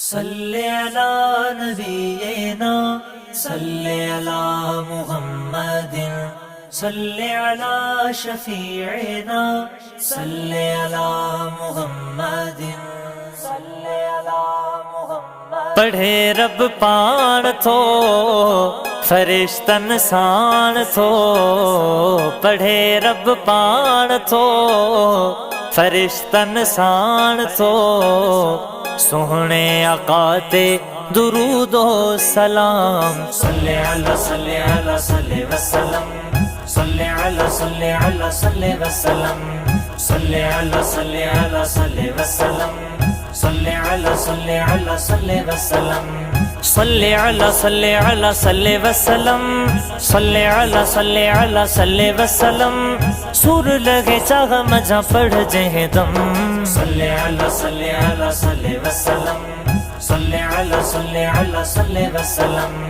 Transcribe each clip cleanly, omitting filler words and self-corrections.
صلی علی نبینا صلی علی محمد صلی علی شفیعنا صلی علی محمد صلی علی محمد پڑھے رب پان تھو فرشتن سان تھو پڑھے رب پان تھو فرشتن سان تھو سوہنے آقا تے درود و سلام صلی علی صلی علی صلی وسلم صلی علی صلی علی صلی وسلم صلی علی صلی علی صلی وسلم صلی علی صلی علی صلی وسلم صلی علی صلی علی صلی وسلم صلی علی صلی علی صلی وسلم سور لگے چاہ مجھا پڑھ جہیں دم صلی علی صلی علی صلی وسلم صلی علی صلی علی صلی وسلم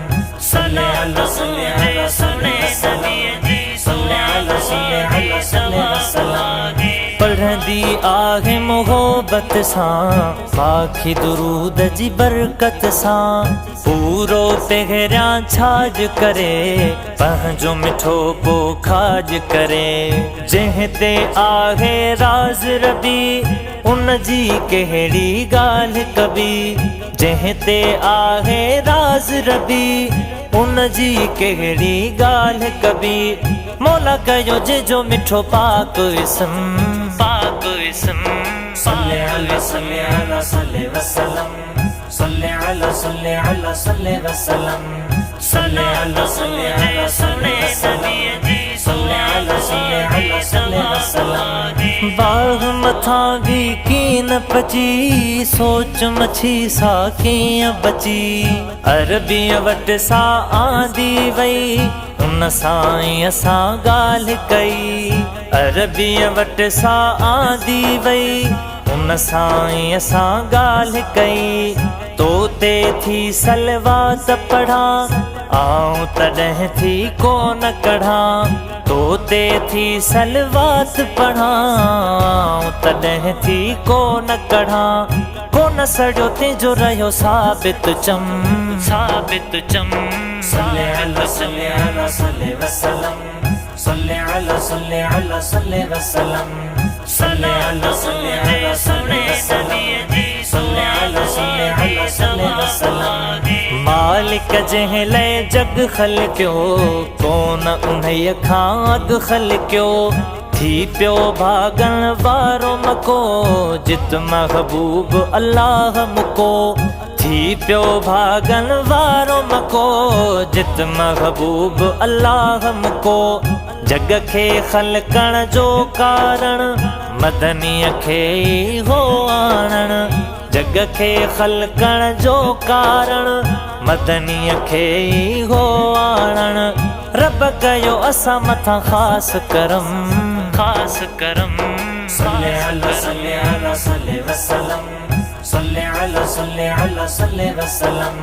صلی علی صلی علی صلی وسلم صلی علی صلی علی صلی وسلم پڑھ دی آگے محبت ساں پاکھی درود جی برکت ساں پورو پہریاں چھاج کرے پہنجو مٹھو پو کھاج کرے جہیں تے آگے راز ربی ان جی کہڑی گال کبھی جہیں تے آگے راز ربی ان جی کہڑی گال کبھی مولا کہو جے جو مٹھو پاک اسم پاک اسم صلی علی صلی علی صلی وسلم صلی علی صلی علی صلی وسلم صلی علی صلی علی صلی وسلم صلی علی صلی علی صلی وسلم باغ متھاں بھی کین پچی سوچ مچھی سا کیاں بچی عربی وٹ سا آندی وئی ان سائیں اساں گال کئی عربی وٹ سا آندی وئی ان سائیں اساں گال کئی تو تے تھی سلوات پڑھا آؤں تڑہ تھی کون کڑھا تو تے تھی سلوات پڑھا آؤں تڑہ تھی کون کڑھا کون سڑو تے جو رہو ثابت چم ثابت چم صلی علی صلی علی صلی وسلم صلی علی صلی علی صلی وسلم صلی علی صلی علی صلی وسلم صلی علی صلی علی صلی وسلم مالک جہیں لے جگ خلقیو کون انہیں کھاں اگ خلقیو تھی پیو بھاگن وارو مکو جت محبوب اللہ مکو تھی پیو بھاگن وارو مکو جت محبوب اللہ مکو جگ کے خلقن جو کارن مدنی کھے ہو آنن جگ کے خلقن جو کارن مدنی کھے ہو آنن رب کہو اسا متھا خاص کرم خاص کرم صلی علی صلی علی صلی وسلم صلی علی صلی علی صلی وسلم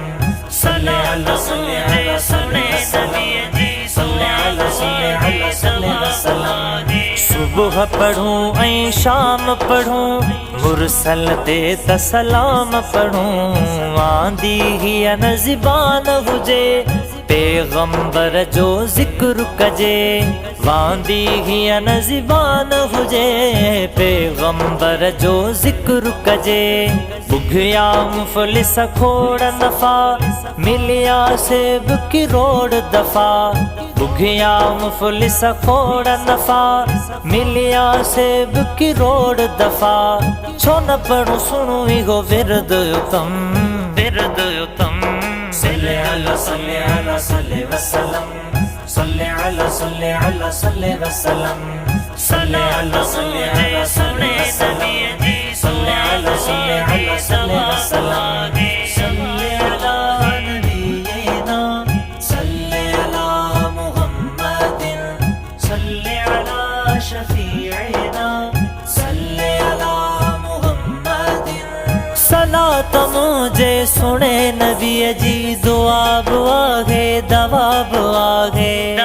صلی علی صلی علی صلی وسلم صلی علی صلی علی صلی وسلم صبح پڑھوں این شام پڑھوں مرسل تے تسلام پڑھوں آندی ہی ان زبان ہوجے پیغمبر جو ذکر کجے واندی ہی ان زبان ہوجے پیغمبر جو ذکر کجے بگھیا مفلس کھوڑ نفع ملیا سیب کی روڑ دفع بگھیا مفلس کھوڑ نفع ملیا سیب کی روڑ دفع چھو نہ پڑھو سنو ہی گو ورد یتم ورد یتم صلی علی صلی علی صلی وسلم صلی علی صلی علی صلی وسلم صلی علی صلی علی صلی وسلم صلی علی صلی علی صلی وسلم صلی علی نبینا صلی علی محمد صلی علی شفیعنا صلی علی محمد صلاة مجھے سنے نبی جی دعا آگے دواب آگے